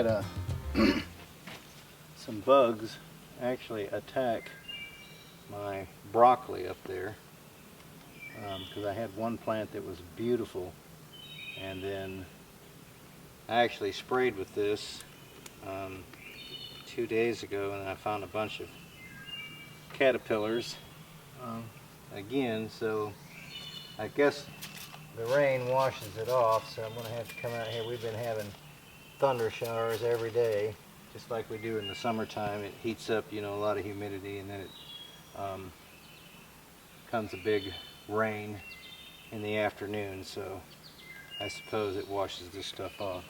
had some bugs actually attack my broccoli up there, because I had one plant that was beautiful, and then I actually sprayed with this 2 days ago, and I found a bunch of caterpillars again. So I guess the rain washes it off, so I'm going to have to come out here. We've been having thunder showers every day, just like we do in the summertime. It heats up, you know, a lot of humidity, and then it comes a big rain in the afternoon, so I suppose it washes this stuff off.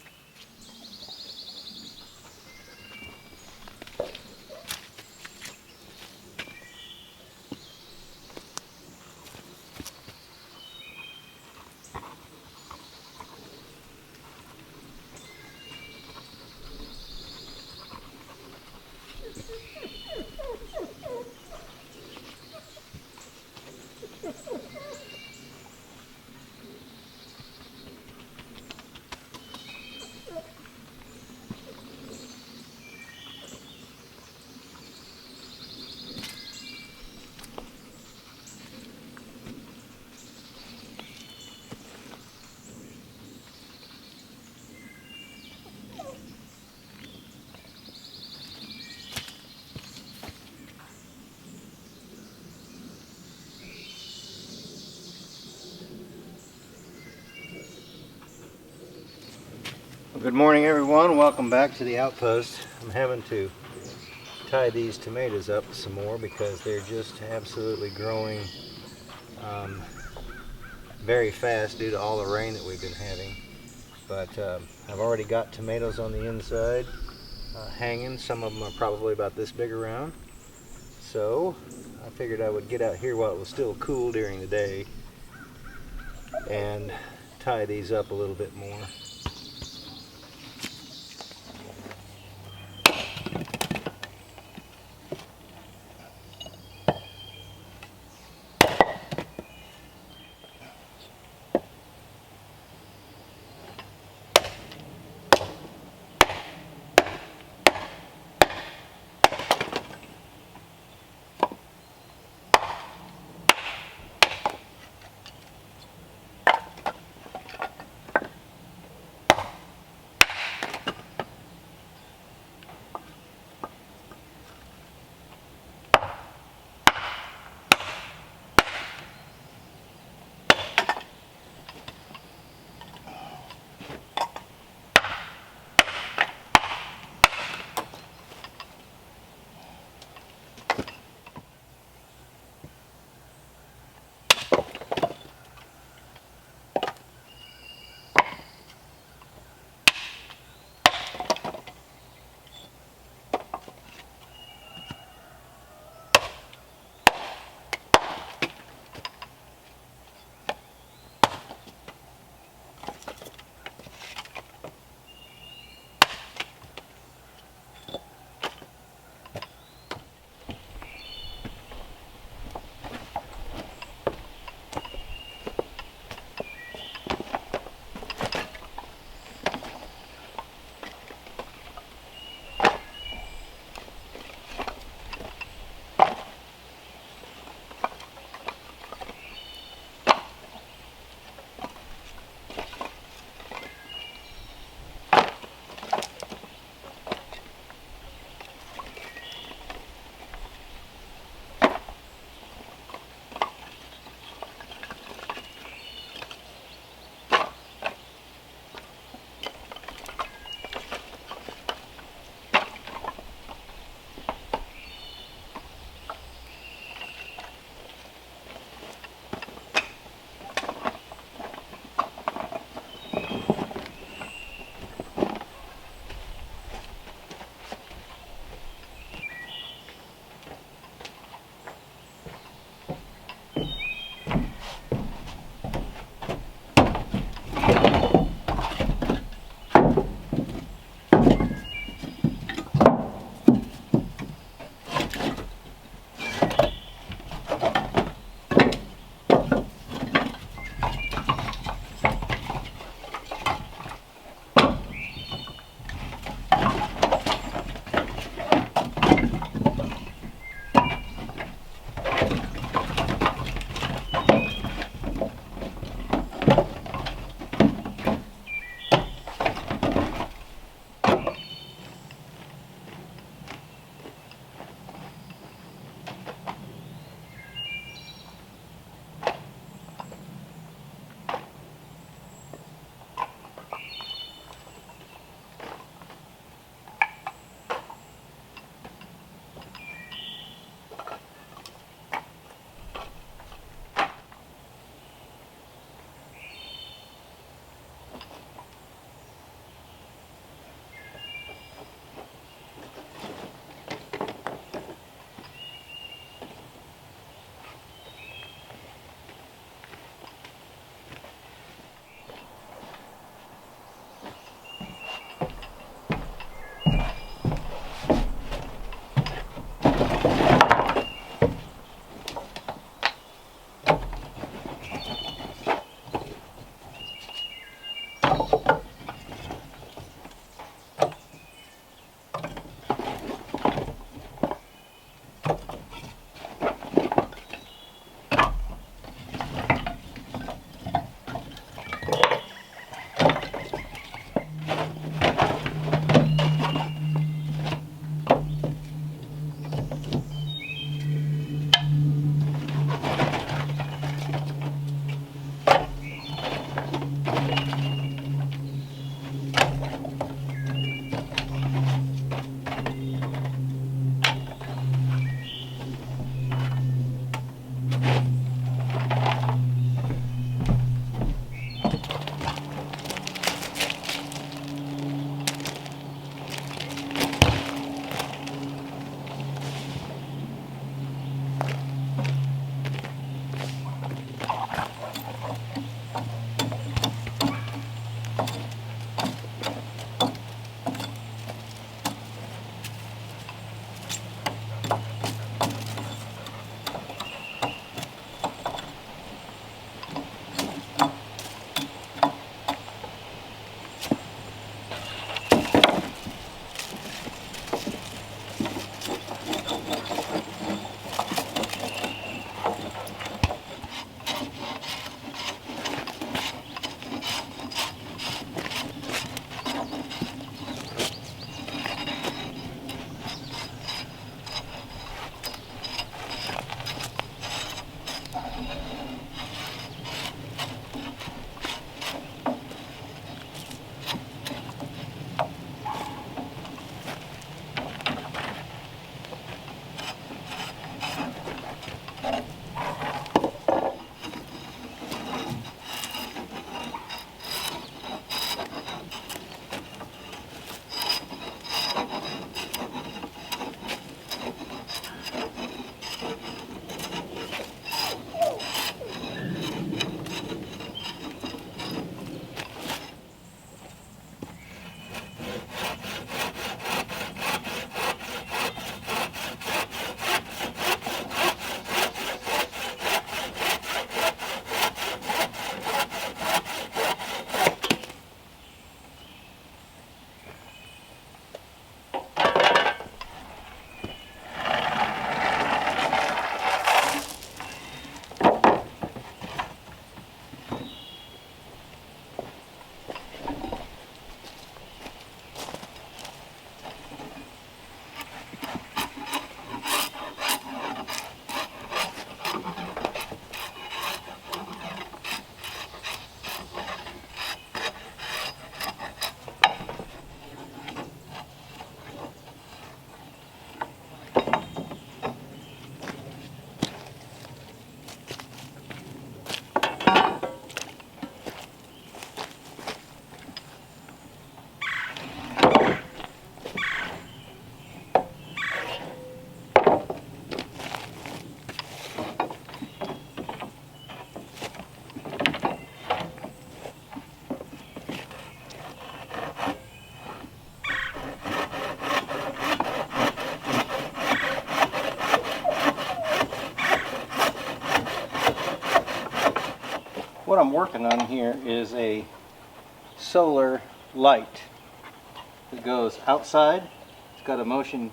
Good morning, everyone. Welcome back to the Outpost. I'm having to tie these tomatoes up some more because they're just absolutely growing very fast due to all the rain that we've been having. But I've already got tomatoes on the inside hanging. Some of them are probably about this big around. So I figured I would get out here while it was still cool during the day and tie these up a little bit more. I'm working on here is a solar light that goes outside. It's got a motion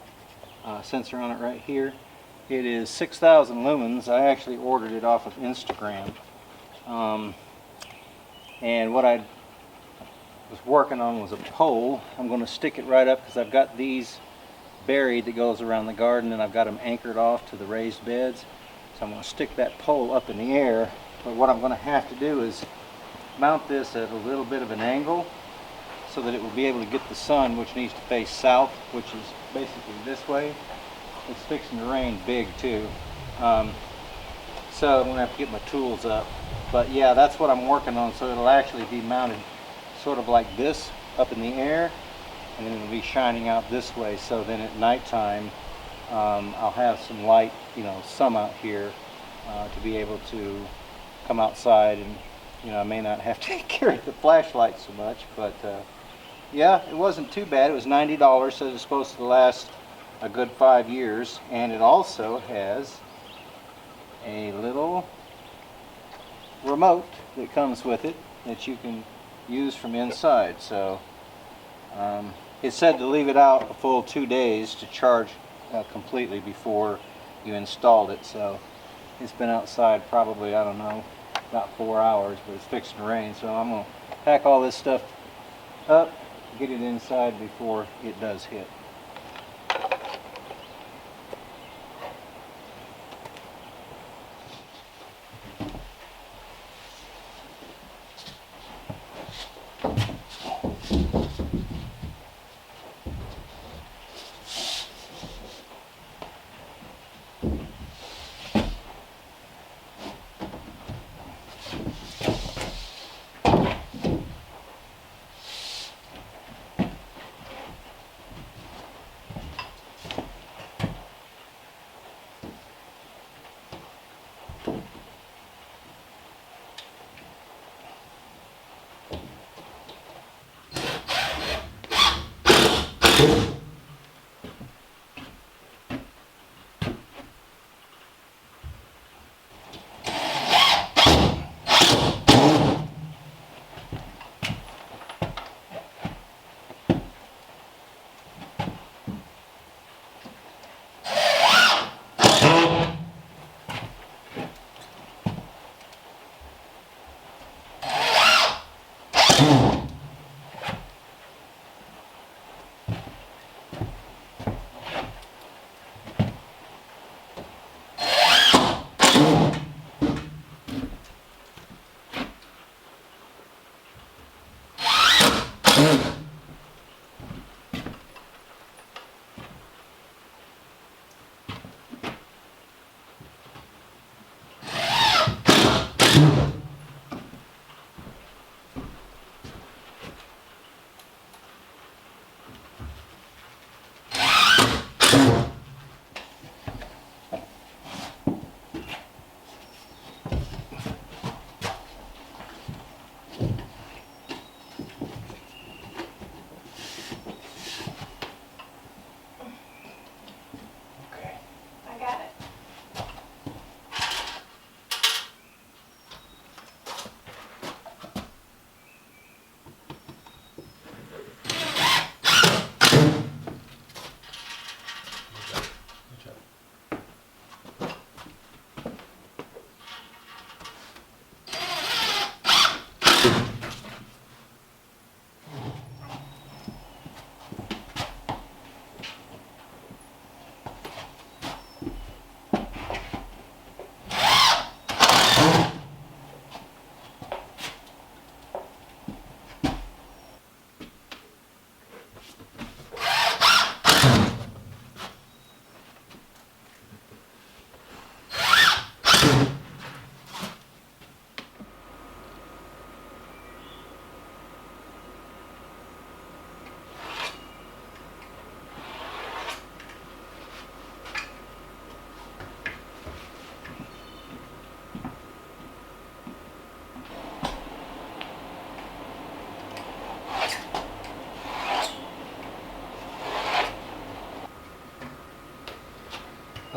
sensor on it right here. It is 6,000 lumens. I actually ordered it off of Instagram. And what I was working on was a pole. I'm going to stick it right up because I've got these buried that goes around the garden, and I've got them anchored off to the raised beds. So I'm going to stick that pole up in the air. But what I'm going to have to do is mount this at a little bit of an angle so that it will be able to get the sun, which needs to face south, which is basically this way. It's fixing to rain big too. So I'm going to have to get my tools up. But yeah, that's what I'm working on. So it'll actually be mounted sort of like this up in the air, and then it'll be shining out this way. So then at nighttime, I'll have some light, some out here to be able to come outside, and I may not have to carry the flashlight so much, but yeah, it wasn't too bad. It was $90, so it's supposed to last a good 5 years, and it also has a little remote that comes with it that you can use from inside. So it said to leave it out a full 2 days to charge completely before you installed it. So it's been outside probably, I don't know, about 4 hours, but it's fixing to rain. So I'm going to pack all this stuff up, get it inside before it does hit.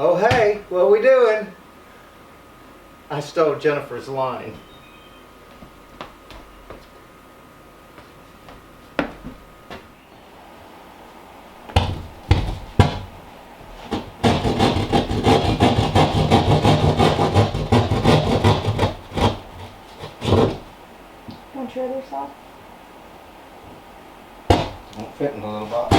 Oh hey, what we doing? I stole Jennifer's line. off? Won't fit in the little box.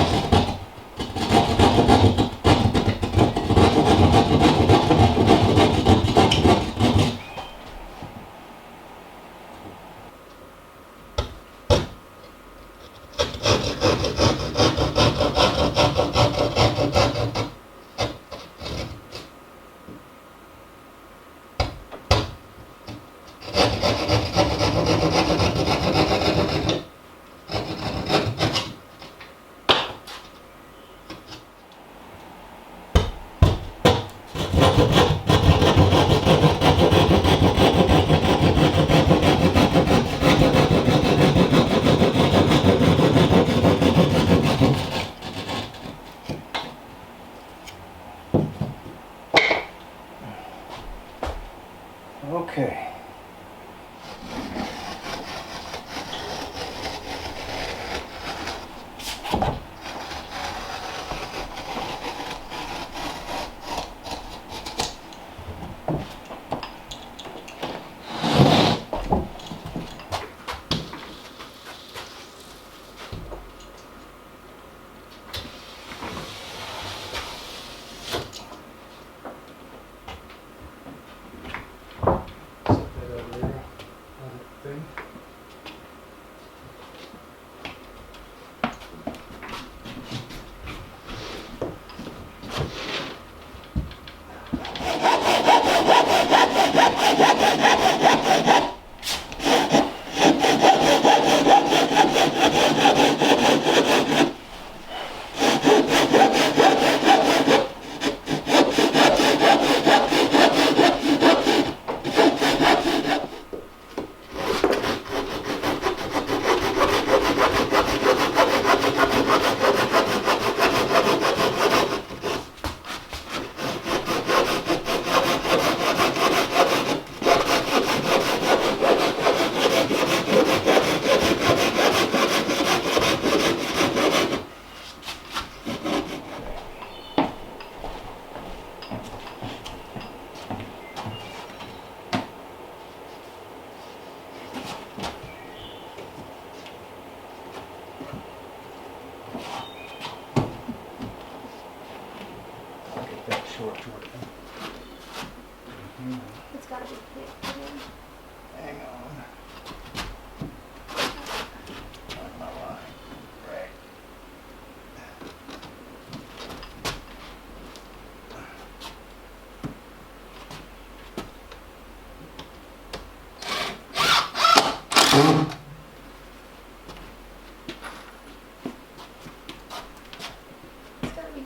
Okay. It's gotta be thick. Hang on. Find my line. Right. It's gotta be.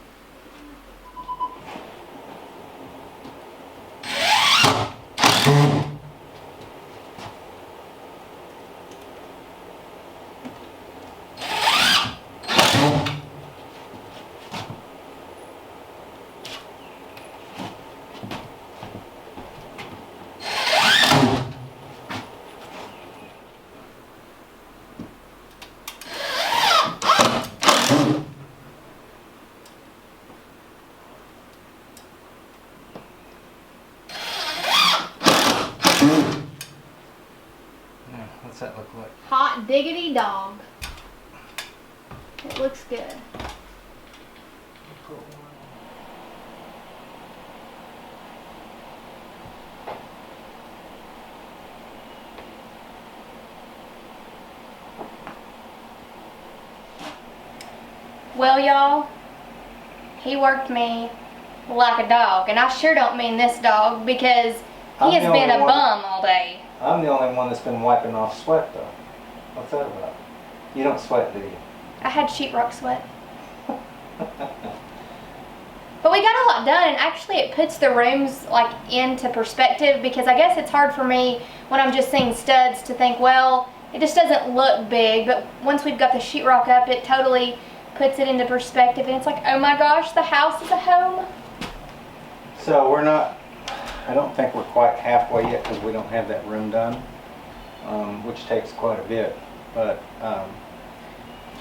What's that look like? Hot diggity dog. It looks good. Well, y'all, he worked me like a dog, and I sure don't mean this dog because he has been a bum all day. I'm the only one that's been wiping off sweat, though. What's that about? You don't sweat, do you? I had sheetrock sweat. But we got a lot done, and actually it puts the rooms like into perspective, because I guess it's hard for me when I'm just seeing studs to think, well, it just doesn't look big, but once we've got the sheetrock up, it totally puts it into perspective, and it's like, oh my gosh, the house is a home. So we're not, I don't think we're quite halfway yet because we don't have that room done, which takes quite a bit, but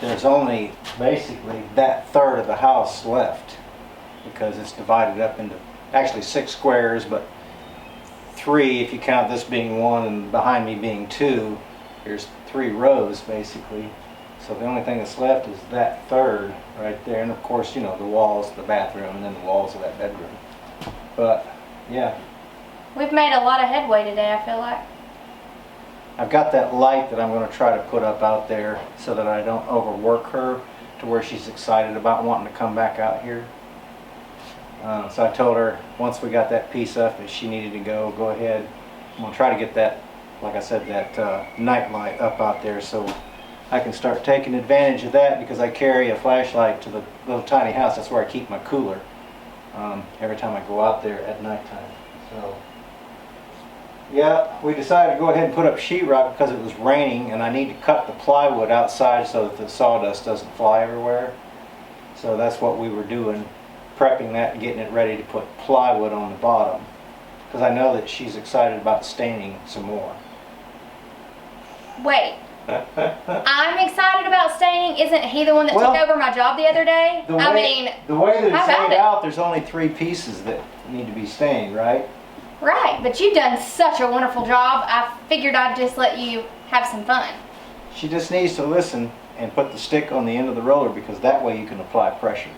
there's only basically that third of the house left, because it's divided up into actually 6 squares, but 3 if you count this being 1 and behind me being 2. There's 3 rows basically. So the only thing that's left is that third right there, and of course, you know, the walls, the bathroom, and then the walls of that bedroom. But yeah, We've made a lot of headway today, I feel like. I've got that light that I'm going to try to put up out there so that I don't overwork her to where she's excited about wanting to come back out here. So I told her once we got that piece up, if she needed to go ahead. I'm going to try to get that, like I said, that night light up out there so I can start taking advantage of that, because I carry a flashlight to the little tiny house. That's where I keep my cooler every time I go out there at nighttime. So yeah, we decided to go ahead and put up sheetrock because it was raining, and I need to cut the plywood outside so that the sawdust doesn't fly everywhere. So that's what we were doing, prepping that and getting it ready to put plywood on the bottom, because I know that she's excited about staining some more. Wait. I'm excited about staining. Isn't he the one that took over my job the other day? The way that it's laid out, there's only 3 pieces that need to be stained, right? Right, but you've done such a wonderful job. I figured I'd just let you have some fun. She just needs to listen and put the stick on the end of the roller, because that way you can apply pressure.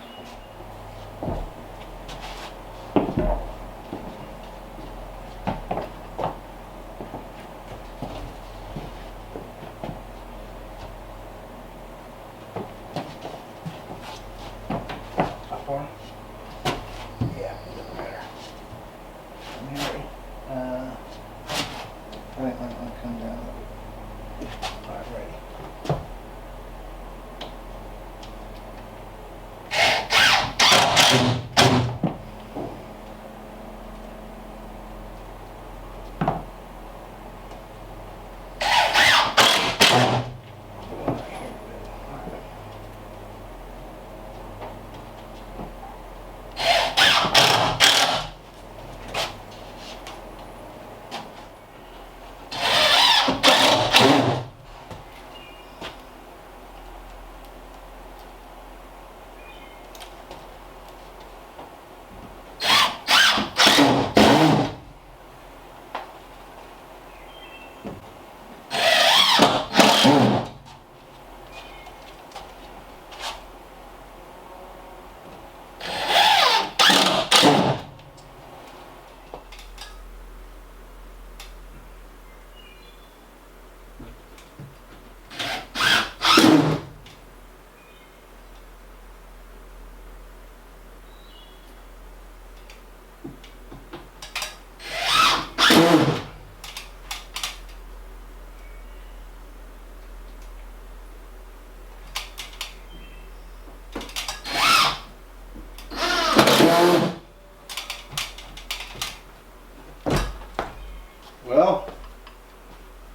Well,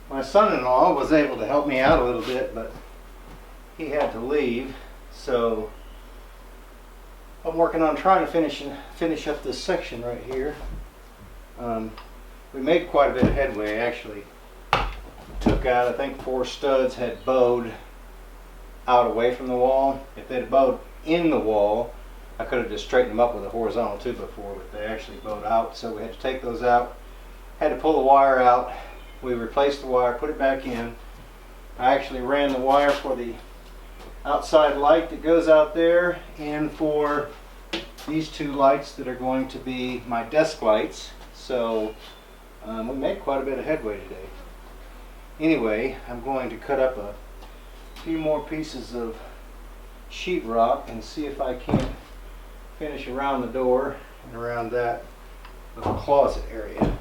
my son-in-law was able to help me out a little bit, but he had to leave, so I'm working on trying to finish up this section right here. We made quite a bit of headway, actually. Took out, I think, 4 studs had bowed out away from the wall. If they'd bowed in the wall, I could have just straightened them up with a horizontal 2x4, but they actually bowed out, so we had to take those out. Had to pull the wire out. We replaced the wire, put it back in. I actually ran the wire for the outside light that goes out there, and for these 2 lights that are going to be my desk lights. So we made quite a bit of headway today. Anyway, I'm going to cut up a few more pieces of sheetrock and see if I can't finish around the door and around that little closet area.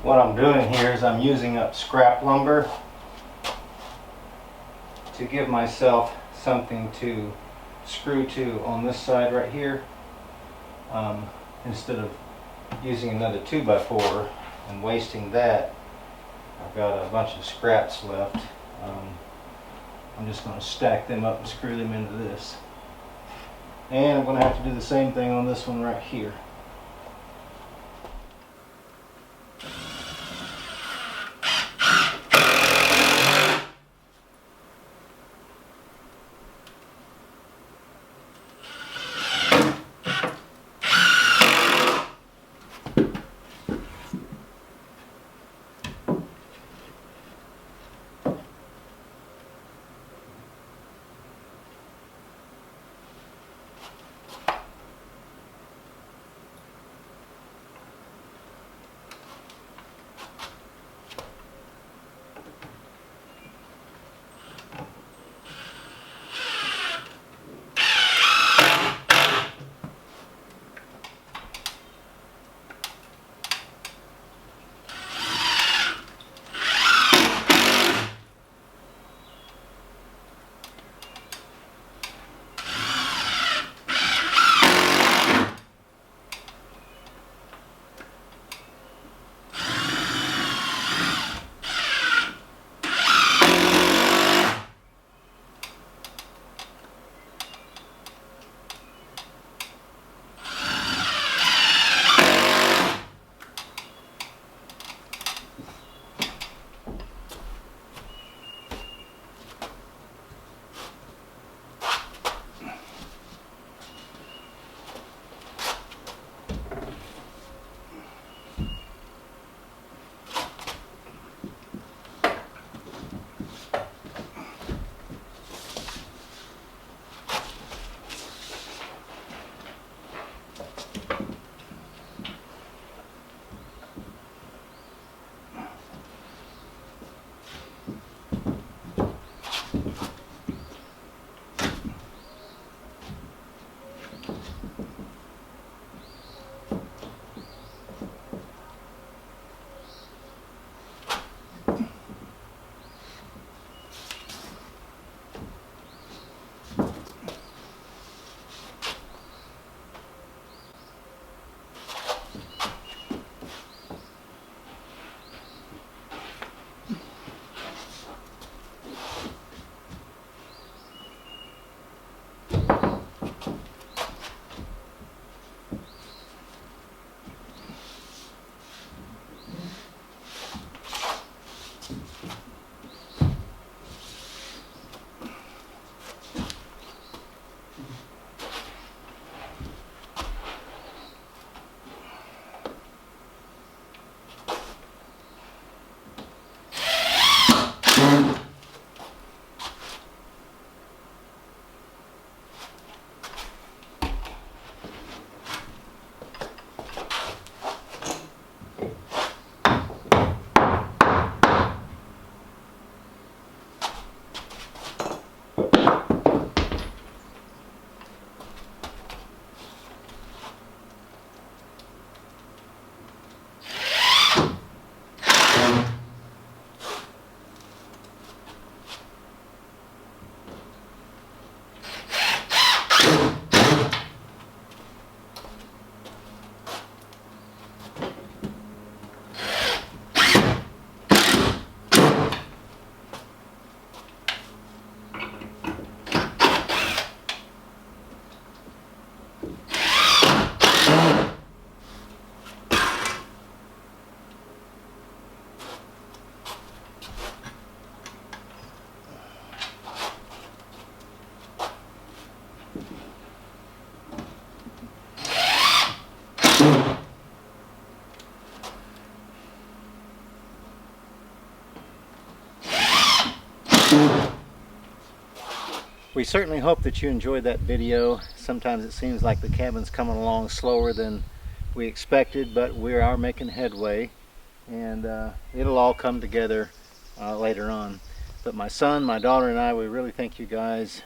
what I'm doing here is I'm using up scrap lumber to give myself something to screw to on this side right here, instead of using another 2x4 and wasting that. I've got a bunch of scraps left. I'm just going to stack them up and screw them into this, and I'm going to have to do the same thing on this one right here. We certainly hope that you enjoyed that video. Sometimes it seems like the cabin's coming along slower than we expected, but we are making headway, and it'll all come together later on. But my son, my daughter, and I, we really thank you guys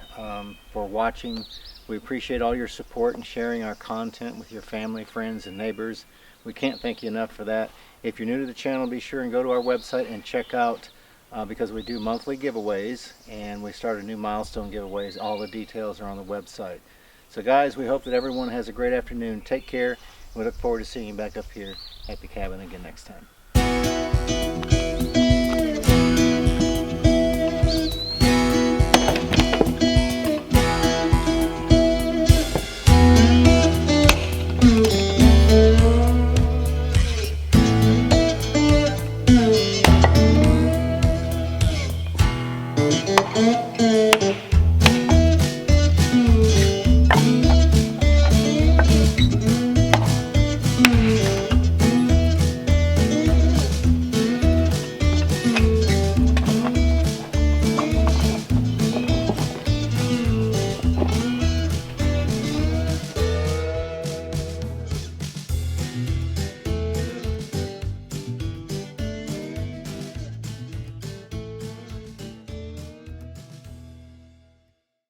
for watching. We appreciate all your support and sharing our content with your family, friends, and neighbors. We can't thank you enough for that. If you're new to the channel, be sure and go to our website and check out, because we do monthly giveaways and we started new milestone giveaways. All the details are on the website. So guys, we hope that everyone has a great afternoon. Take care. We look forward to seeing you back up here at the cabin again next time.